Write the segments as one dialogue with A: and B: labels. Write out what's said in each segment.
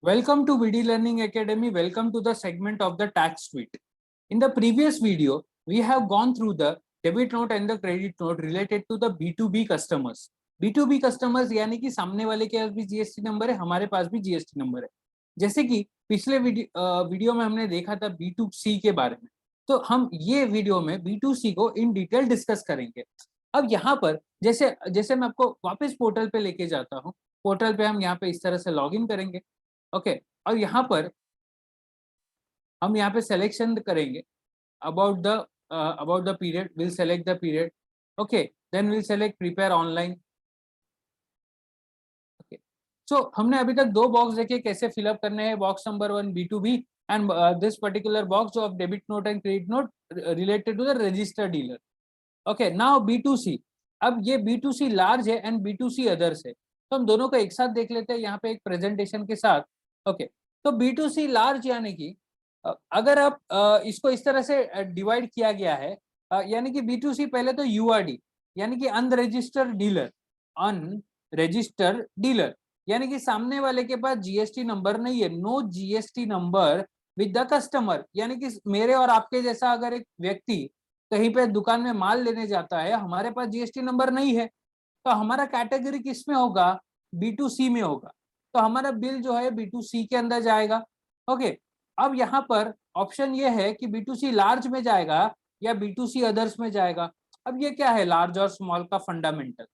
A: Welcome to VD Learning Academy. Welcome to the segment of the tax suite. In the previous video, we have gone through the debit note and the credit note related to the B2B customers. B2B customers यानी कि सामने वाले के पास भी GST number है, हमारे पास भी GST number है। जैसे कि पिछले वीडियो में हमने देखा था B2C के बारे में, तो हम ये वीडियो में B2C को इन डिटेल डिस्कस करेंगे। अब यहाँ पर जैसे जैसे मैं आपको वापस पोर्टल पे लेके जाता हूँ, पोर्टल पे हम यहाँ पे इस तरह से लॉग इन करेंगे। ओके और यहाँ पर हम यहाँ पे सिलेक्शन करेंगे about the period, will select the period. Okay then will select prepare online. Okay so हमने अभी तक दो बॉक्स देखे कैसे फिलअप करने हैं। Box number 1 B2B and this particular box of debit note and credit note related to the registered dealer. Okay now B2C, अब ये B2C लार्ज है एंड B2C अदर्स है, तो हम दोनों को एक साथ देख लेते हैं यहाँ पे एक प्रेजेंटेशन के साथ। ओके तो B2C लार्ज यानी कि अगर आप इसको इस तरह से डिवाइड किया गया है, यानी कि B2C पहले तो URD यानी कि अनरजिस्टर्ड डीलर, अनरजिस्टर्ड डीलर यानी कि सामने वाले के पास जीएसटी नंबर नहीं है, no GST number with the customer. यानी कि मेरे और आपके जैसा अगर एक व्यक्ति कहीं पे दुकान में माल लेने जाता है, हमारे पास जीएसटी नंबर नहीं है, तो हमारा कैटेगरी किस में होगा? B2C में होगा, तो हमारा बिल जो है B2C के अंदर जाएगा। ओके अब यहाँ पर ऑप्शन ये है कि B2C लार्ज में जाएगा या B2C अदर्स में जाएगा। अब ये क्या है लार्ज और स्मॉल का फंडामेंटल?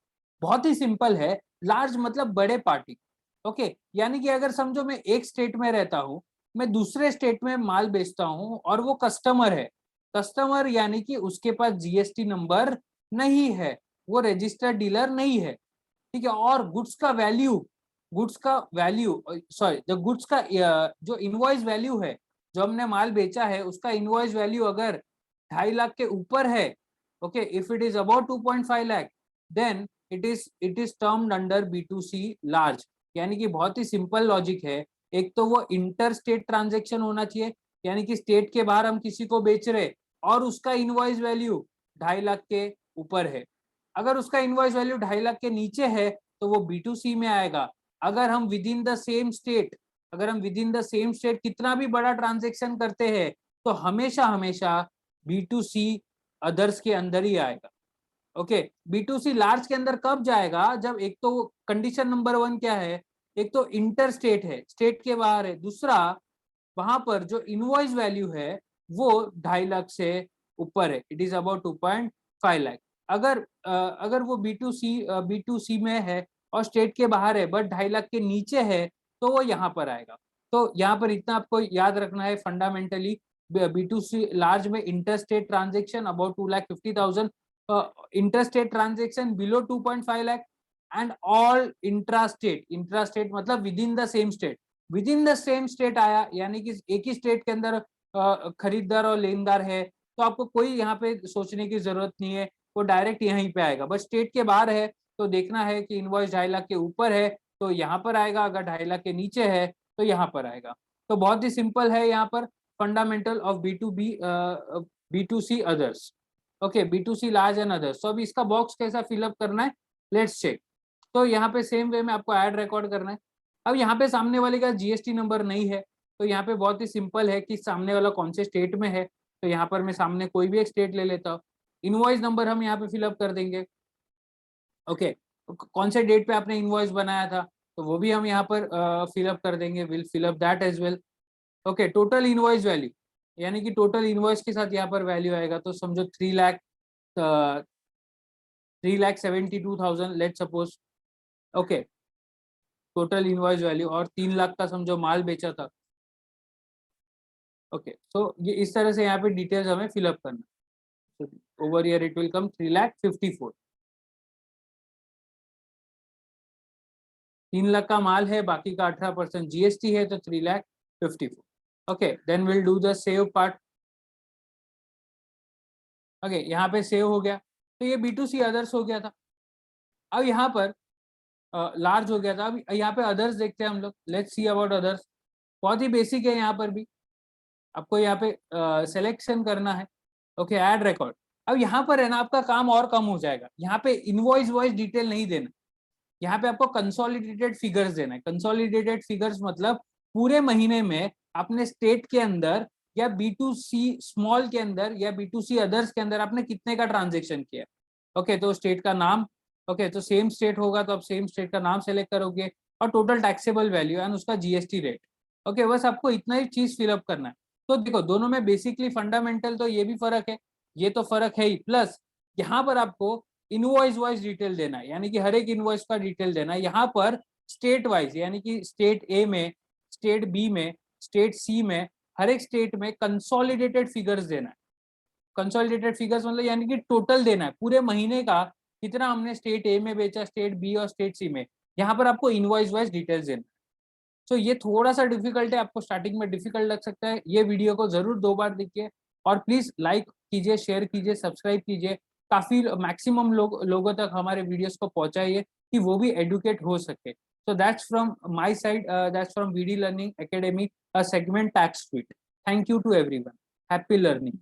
A: बहुत ही सिंपल है, लार्ज मतलब बड़े पार्टी। ओके यानी कि अगर समझो मैं एक स्टेट में रहता हूँ, मैं दूसरे स्टेट में माल बेचता हूँ और वो कस्टमर है, कस्टमर यानी कि उसके पास जीएसटी नंबर नहीं है, वो रजिस्टर्ड डीलर नहीं है, ठीक है। और गुड्स का वैल्यू सॉरी द गुड्स का जो इनवॉइस वैल्यू है, जो हमने माल बेचा है उसका इनवॉइस वैल्यू अगर 2.5 लाख के ऊपर है, okay if it is about 2.5 lakh then it is termed under B2C large. यानी कि बहुत ही सिंपल लॉजिक है, एक तो वो इंटर स्टेट ट्रांजेक्शन होना चाहिए, यानी कि स्टेट के बाहर हम किसी को बेच रहे और उसका इनवॉइस वैल्यू 2.5 लाख के ऊपर है। अगर उसका इनवॉइस वैल्यू 2.5 लाख के नीचे है तो वो B2C में आएगा। अगर हम with in the same state कितना भी बड़ा ट्रांजेक्शन करते हैं तो हमेशा हमेशा B2C अदर्स के अंदर ही आएगा। ओके B2C लार्ज के अंदर कब जाएगा? जब एक तो कंडीशन नंबर 1 क्या है, एक तो इंटर स्टेट है, स्टेट के बाहर है, दूसरा वहां पर जो इनवॉइस वैल्यू है वो 2.5 लाख से ऊपर है, इट इज अबाउट 2.5 लाख। अगर वो B2C में है और स्टेट के बाहर है बट 2.5 लाख के नीचे है तो वो यहाँ पर आएगा। तो यहाँ पर इतना आपको याद रखना है फंडामेंटली, B2C लार्ज में inter state transaction about 2,50,000, inter state transaction below 2.5 lakh and all intra state मतलब within the same state आया, यानी कि एक ही स्टेट के अंदर खरीदार और लेनदार है, तो आपको कोई यहाँ पे सोचने की जरूरत नहीं है, वो डायरेक्ट यहीं पे आएगा। बस स्टेट के बाहर है तो देखना है कि इनवॉइस 2.5 लाख के ऊपर है तो यहाँ पर आएगा, अगर 2.5 लाख के नीचे है तो यहाँ पर आएगा। तो बहुत ही सिंपल है यहाँ पर fundamental of B2C others. Okay B2C large and others. तो अभी इसका बॉक्स कैसा फिलअप करना है, लेट्स चेक। तो यहाँ पे सेम वे में आपको ऐड रिकॉर्ड करना है। अब यहाँ पे सामने वाले का जीएसटी नंबर नहीं है, तो यहाँ पे बहुत ही सिंपल है कि सामने वाला कौन से स्टेट में है, तो यहाँ पर मैं सामने कोई भी एक स्टेट ले लेता हूँ। इनवॉइस नंबर हम यहाँ पे फिलअप कर देंगे। ओके कौन से डेट पे आपने इनवॉइस बनाया था तो वो भी हम यहाँ पर फिलअप कर देंगे, will fill up that as well. Okay total invoice value यानी कि टोटल इनवॉइस के साथ यहाँ पर वैल्यू आएगा, तो समझो 3,72,000 let suppose. Okay total invoice value और 3 लाख का समझो माल बेचा था। ओके सो ये इस तरह से यहाँ पे डिटेल्स हमें फिलअप करना। Over year it will come 3,54,000। 3 lakh का माल है, बाकी का 18% जीएसटी है, तो 3,54,000। Okay then will do the save part. Okay यहाँ पे सेव हो गया, तो ये B2C अदर्स हो गया था। अब यहाँ पर लार्ज हो गया था। अब यहाँ पे अदर्स देखते हैं हम लोग, लेट्स सी अबाउट अदर्स। बहुत ही बेसिक है, यहाँ पर भी आपको यहाँ पे सिलेक्शन करना है। Okay add record. अब यहाँ पर है ना आपका काम और कम हो जाएगा, यहाँ पे इनवॉइस वॉइस डिटेल नहीं देना, यहाँ पे आपको कंसोलिडेटेड फिगर्स देना है। कंसोलिडेटेड फिगर्स मतलब पूरे महीने में आपने स्टेट के अंदर या B2C स्मॉल के अंदर या B2C अदर्स के अंदर आपने कितने का ट्रांजेक्शन किया। ओके, तो स्टेट का नाम, ओके, तो सेम स्टेट होगा तो आप सेम स्टेट का नाम सेलेक्ट करोगे और टोटल टैक्सेबल वैल्यू एंड उसका GST रेट। ओके, बस आपको इतना ही चीज फिलअप करना है। तो देखो दोनों में बेसिकली फंडामेंटल तो ये भी फर्क है, ये तो फर्क है ही, प्लस यहाँ पर आपको इनवॉइस वाइज डिटेल देना है, यानी कि हर एक इनवॉइस का डिटेल देना है। यहाँ पर स्टेट वाइज, यानी कि स्टेट ए में, स्टेट बी में, स्टेट सी में, हर एक स्टेट में कंसोलिडेटेड फिगर्स देना है। कंसोलिडेटेड फिगर्स मतलब यानी कि टोटल देना है पूरे महीने का, कितना हमने स्टेट ए में बेचा, स्टेट बी और स्टेट सी में। यहाँ पर आपको इनवॉइस वाइज डिटेल्स देना है। तो ये थोड़ा सा डिफिकल्ट है, आपको स्टार्टिंग में डिफिकल्ट लग सकता है। ये वीडियो को जरूर 2 बार देखिए और प्लीज लाइक कीजिए, शेयर कीजिए, सब्सक्राइब कीजिए, काफी मैक्सिमम लोगों तक हमारे वीडियोस को पहुंचाइए कि वो भी एडुकेट हो सके। So that's from my side, that's from VD Learning Academy, a segment tax suite. Thank you to everyone. Happy learning.